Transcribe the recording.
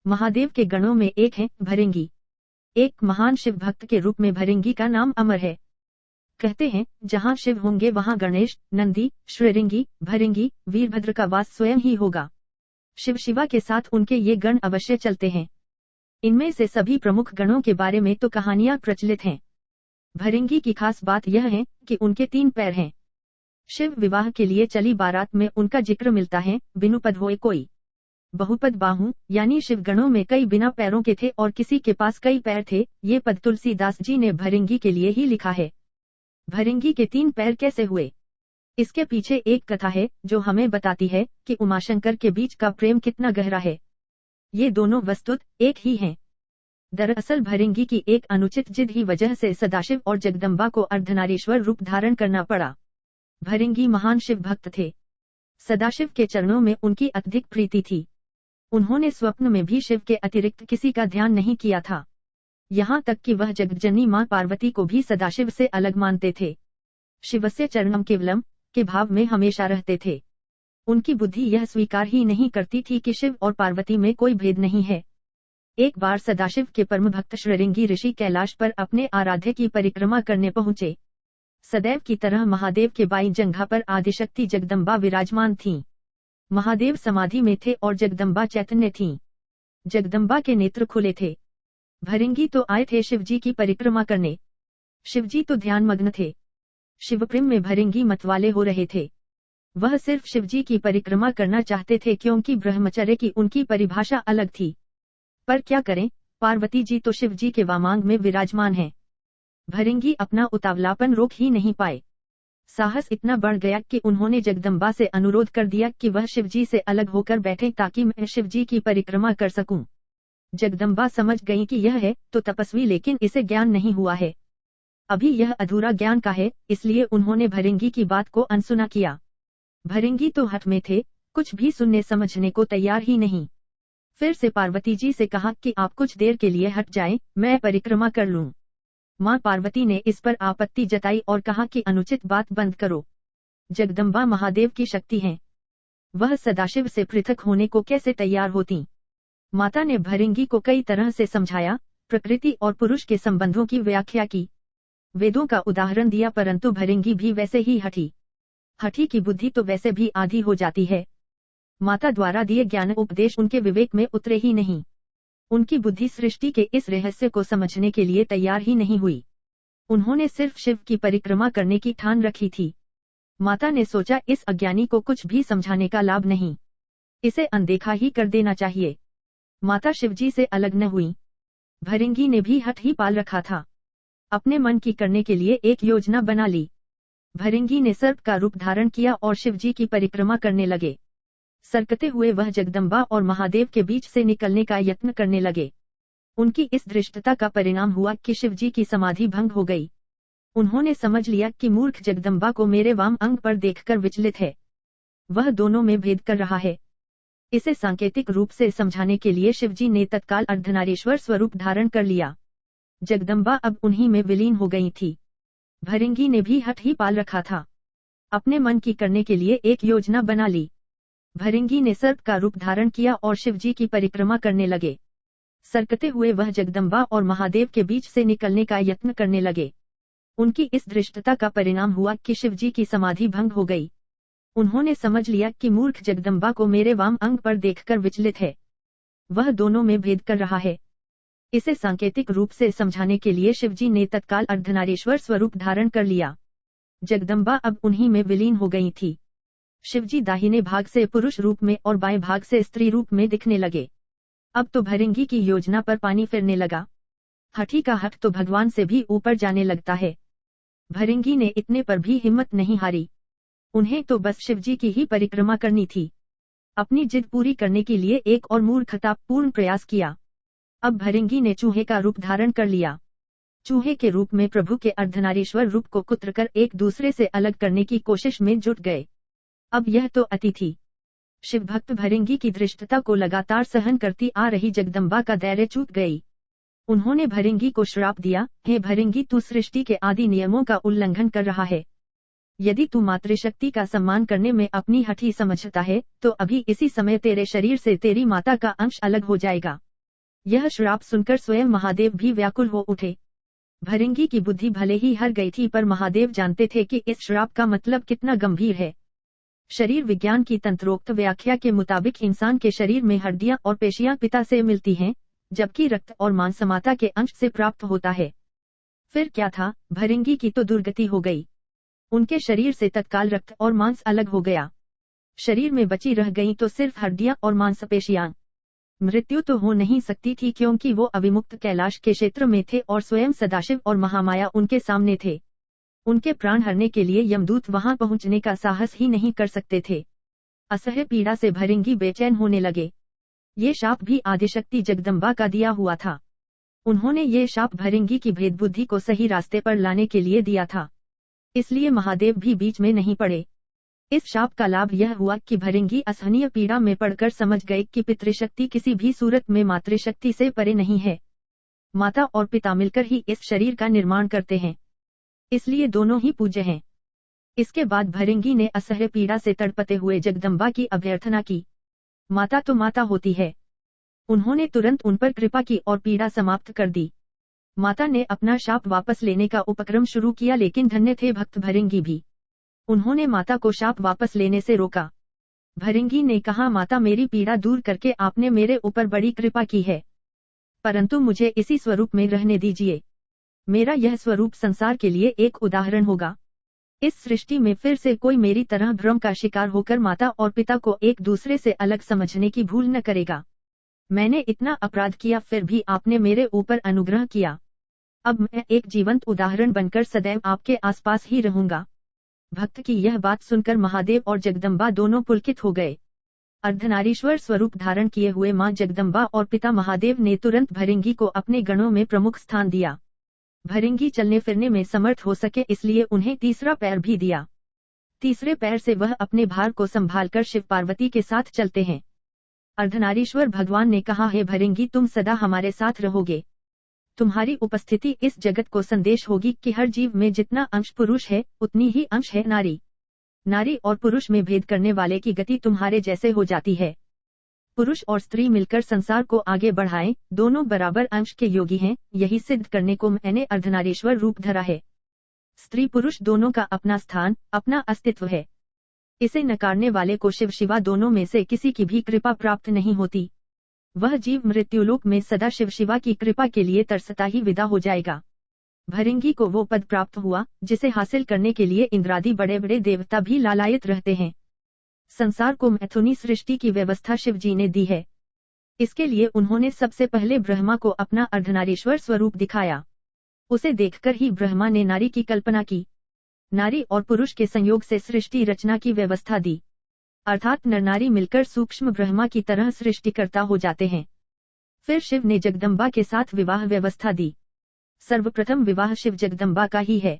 महादेव के गणों में एक है भृंगी। एक महान शिव भक्त के रूप में भृंगी का नाम अमर है। कहते हैं जहाँ शिव होंगे वहाँ गणेश, नंदी, श्रीरंगी, भृंगी, वीरभद्र का वास स्वयं ही होगा। शिव शिवा के साथ उनके ये गण अवश्य चलते हैं। इनमें से सभी प्रमुख गणों के बारे में तो कहानियां प्रचलित हैं। भृंगी की खास बात यह है कि उनके 3 पैर हैं। शिव विवाह के लिए चली बारात में उनका जिक्र मिलता है, बिनु पद होए कोई। बहुपद बाहु यानी शिव गणों में कई बिना पैरों के थे और किसी के पास कई पैर थे। ये पद तुलसीदास जी ने भृंगी के लिए ही लिखा है। भृंगी के 3 पैर कैसे हुए, इसके पीछे एक कथा है जो हमें बताती है कि उमाशंकर के बीच का प्रेम कितना गहरा है। ये दोनों वस्तुत एक ही हैं। दरअसल भृंगी की एक अनुचित जिद ही वजह से सदाशिव और जगदम्बा को अर्धनारीश्वर रूप धारण करना पड़ा। भृंगी महान शिव भक्त थे। सदाशिव के चरणों में उनकी अत्यधिक प्रीति थी। उन्होंने स्वप्न में भी शिव के अतिरिक्त किसी का ध्यान नहीं किया था। यहाँ तक कि वह जगज्जननी मां पार्वती को भी सदाशिव से अलग मानते थे। शिवस्य चरणम केवलम के भाव में हमेशा रहते थे। उनकी बुद्धि यह स्वीकार ही नहीं करती थी कि शिव और पार्वती में कोई भेद नहीं है। एक बार सदाशिव के परम भक्त श्रीरंगी ऋषि कैलाश पर अपने आराध्य की परिक्रमा करने पहुंचे। सदैव की तरह महादेव के बाईं जंघा पर आदिशक्ति जगदम्बा विराजमान थीं। महादेव समाधि में थे और जगदम्बा चैतन्य थीं। जगदम्बा के नेत्र खुले थे। भृंगी तो आए थे शिवजी की परिक्रमा करने। शिवजी तो ध्यानमग्न थे। शिवप्रेम में भृंगी मतवाले हो रहे थे। वह सिर्फ शिवजी की परिक्रमा करना चाहते थे क्योंकि ब्रह्मचर्य की उनकी परिभाषा अलग थी। पर क्या करें, पार्वती जी तो शिवजी के वामांग में विराजमान हैं। भृंगी अपना उतावलापन रोक ही नहीं पाए। साहस इतना बढ़ गया कि उन्होंने जगदम्बा से अनुरोध कर दिया कि वह शिवजी से अलग होकर बैठे ताकि मैं शिवजी की परिक्रमा कर सकूं। जगदम्बा समझ गई कि यह है तो तपस्वी लेकिन इसे ज्ञान नहीं हुआ है। अभी यह अधूरा ज्ञान का है, इसलिए उन्होंने भृंगी की बात को अनसुना किया। भृंगी तो हठ में थे, कुछ भी सुनने समझने को तैयार ही नहीं। फिर से पार्वती जी से कहा कि आप कुछ देर के लिए हट जाएं, मैं परिक्रमा कर लूं। मां पार्वती ने इस पर आपत्ति जताई और कहा कि अनुचित बात बंद करो। जगदम्बा महादेव की शक्ति हैं। वह सदाशिव से पृथक होने को कैसे तैयार होती। माता ने भृंगी को कई तरह से समझाया, प्रकृति और पुरुष के संबंधों की व्याख्या की, वेदों का उदाहरण दिया, परंतु भृंगी भी वैसे ही हठी। हठी की बुद्धि तो वैसे भी आधी हो जाती है। माता द्वारा दिए ज्ञान उपदेश उनके विवेक में उतरे ही नहीं। उनकी बुद्धि सृष्टि के इस रहस्य को समझने के लिए तैयार ही नहीं हुई। उन्होंने सिर्फ शिव की परिक्रमा करने की ठान रखी थी। माता ने सोचा इस अज्ञानी को कुछ भी समझाने का लाभ नहीं, इसे अनदेखा ही कर देना चाहिए। माता शिवजी से अलग न हुई। भृंगी ने भी हठ ही पाल रखा था। अपने मन की करने के लिए एक योजना बना ली। भृंगी ने सर्प का रूप धारण किया और शिवजी की परिक्रमा करने लगे। सरकते हुए वह जगदम्बा और महादेव के बीच से निकलने का यत्न करने लगे। उनकी इस धृष्टता का परिणाम हुआ कि शिवजी की समाधि भंग हो गई। उन्होंने समझ लिया कि मूर्ख जगदम्बा को मेरे वाम अंग पर देखकर विचलित है, वह दोनों में भेद कर रहा है। इसे सांकेतिक रूप से समझाने के लिए शिवजी ने तत्काल अर्धनारीश्वर स्वरूप धारण कर लिया। जगदम्बा अब उन्हीं में विलीन हो गई थी। भृंगी ने भी हठ ही पाल रखा था। अपने मन की करने के लिए एक योजना बना ली। भृंगी ने सर्प का रूप धारण किया और शिवजी की परिक्रमा करने लगे। सरकते हुए वह जगदम्बा और महादेव के बीच से निकलने का यत्न करने लगे। उनकी इस धृष्टता का परिणाम हुआ कि शिवजी की समाधि भंग हो गई। उन्होंने समझ लिया कि मूर्ख जगदम्बा को मेरे वाम अंग पर देखकर विचलित है, वह दोनों में भेद कर रहा है। इसे सांकेतिक रूप से समझाने के लिए शिवजी ने तत्काल अर्धनारीश्वर स्वरूप धारण कर लिया। जगदम्बा अब उन्हीं में विलीन हो गई थी। शिवजी दाहिने भाग से पुरुष रूप में और बाएं भाग से स्त्री रूप में दिखने लगे। अब तो भृंगी की योजना पर पानी फिरने लगा। हठी का हठ तो भगवान से भी ऊपर जाने लगता है। भृंगी ने इतने पर भी हिम्मत नहीं हारी। उन्हें तो बस शिवजी की ही परिक्रमा करनी थी। अपनी जिद पूरी करने के लिए एक और मूर्खतापूर्ण प्रयास किया। अब भृंगी ने चूहे का रूप धारण कर लिया। चूहे के रूप में प्रभु के अर्धनारीश्वर रूप को कुत्रकर एक दूसरे से अलग करने की कोशिश में जुट गए। अब यह तो अति थी। शिव भक्त भृंगी की धृष्टता को लगातार सहन करती आ रही जगदम्बा का धैर्य चूक गई। उन्होंने भृंगी को श्राप दिया, हे भृंगी, तू सृष्टि के आदि नियमों का उल्लंघन कर रहा है। यदि तू मातृशक्ति का सम्मान करने में अपनी हठी समझता है तो अभी इसी समय तेरे शरीर से तेरी माता का अंश अलग हो जाएगा। यह श्राप सुनकर स्वयं महादेव भी व्याकुल हो उठे। भृंगी की बुद्धि भले ही हर गई थी, पर महादेव जानते थे कि इस श्राप का मतलब कितना गंभीर है। शरीर विज्ञान की तंत्रोक्त व्याख्या के मुताबिक इंसान के शरीर में हड्डियां और पेशियां पिता से मिलती हैं, जबकि रक्त और मांस माता के अंश से प्राप्त होता है। फिर क्या था, भृंगी की तो दुर्गति हो गई। उनके शरीर से तत्काल रक्त और मांस अलग हो गया। शरीर में बची रह गई तो सिर्फ हड्डियां और मांसपेशियां। मृत्यु तो हो नहीं सकती थी, क्योंकि वो अविमुक्त कैलाश के क्षेत्र में थे और स्वयं सदाशिव और महामाया उनके सामने थे। उनके प्राण हरने के लिए यमदूत वहां पहुंचने का साहस ही नहीं कर सकते थे। असह्य पीड़ा से भृंगी बेचैन होने लगे। ये शाप भी आदिशक्ति जगदम्बा का दिया हुआ था। उन्होंने ये शाप भृंगी की भेदबुद्धि को सही रास्ते पर लाने के लिए दिया था, इसलिए महादेव भी बीच में नहीं पड़े। इस शाप का लाभ यह हुआ कि भृंगी असहनीय पीड़ा में पड़कर समझ गए कि पितृशक्ति किसी भी सूरत में मातृशक्ति से परे नहीं है। माता और पिता मिलकर ही इस शरीर का निर्माण करते हैं, इसलिए दोनों ही पूज्य हैं। इसके बाद भृंगी ने असह्य पीड़ा से तड़पते हुए जगदम्बा की अभ्यर्थना की। माता तो माता होती है। उन्होंने तुरंत उन पर कृपा की और पीड़ा समाप्त कर दी। माता ने अपना शाप वापस लेने का उपक्रम शुरू किया, लेकिन धन्य थे भक्त भृंगी भी। उन्होंने माता को शाप वापस लेने से रोका। भृंगी ने कहा, माता, मेरी पीड़ा दूर करके आपने मेरे ऊपर बड़ी कृपा की है, परंतु मुझे इसी स्वरूप में रहने दीजिए। मेरा यह स्वरूप संसार के लिए एक उदाहरण होगा। इस सृष्टि में फिर से कोई मेरी तरह भ्रम का शिकार होकर माता और पिता को एक दूसरे से अलग समझने की भूल न करेगा। मैंने इतना अपराध किया, फिर भी आपने मेरे ऊपर अनुग्रह किया। अब मैं एक जीवंत उदाहरण बनकर सदैव आपके आसपास ही रहूंगा। भक्त की यह बात सुनकर महादेव और जगदम्बा दोनों पुलकित हो गए। अर्धनारीश्वर स्वरूप धारण किए हुए मां जगदम्बा और पिता महादेव ने तुरंत भृंगी को अपने गणों में प्रमुख स्थान दिया। भृंगी चलने फिरने में समर्थ हो सके, इसलिए उन्हें तीसरा पैर भी दिया। तीसरे पैर से वह अपने भार को संभालकर शिव पार्वती के साथ चलते हैं। अर्धनारीश्वर भगवान ने कहा, हे भृंगी, तुम सदा हमारे साथ रहोगे। तुम्हारी उपस्थिति इस जगत को संदेश होगी कि हर जीव में जितना अंश पुरुष है, उतनी ही अंश है नारी। नारी और पुरुष में भेद करने वाले की गति तुम्हारे जैसे हो जाती है। पुरुष और स्त्री मिलकर संसार को आगे बढ़ाएं, दोनों बराबर अंश के योगी हैं, यही सिद्ध करने को मैंने अर्धनारीश्वर रूप धरा है। स्त्री पुरुष दोनों का अपना स्थान, अपना अस्तित्व है। इसे नकारने वाले को शिव शिवा दोनों में से किसी की भी कृपा प्राप्त नहीं होती। वह जीव मृत्युलोक में सदा शिव शिवा की कृपा के लिए तरसता ही विदा हो जाएगा। भृंगी को वो पद प्राप्त हुआ जिसे हासिल करने के लिए इंद्रादि बड़े बड़े देवता भी लालायित रहते हैं। संसार को मैथुनी सृष्टि की व्यवस्था शिव जी ने दी है। इसके लिए उन्होंने सबसे पहले ब्रह्मा को अपना अर्धनारीश्वर स्वरूप दिखाया। उसे देखकर ही ब्रह्मा ने नारी की कल्पना की। नारी और पुरुष के संयोग से सृष्टि रचना की व्यवस्था दी, अर्थात नर नारी मिलकर सूक्ष्म ब्रह्मा की तरह सृष्टिकर्ता हो जाते हैं। फिर शिव ने जगदम्बा के साथ विवाह व्यवस्था दी। सर्वप्रथम विवाह शिव जगदम्बा का ही है।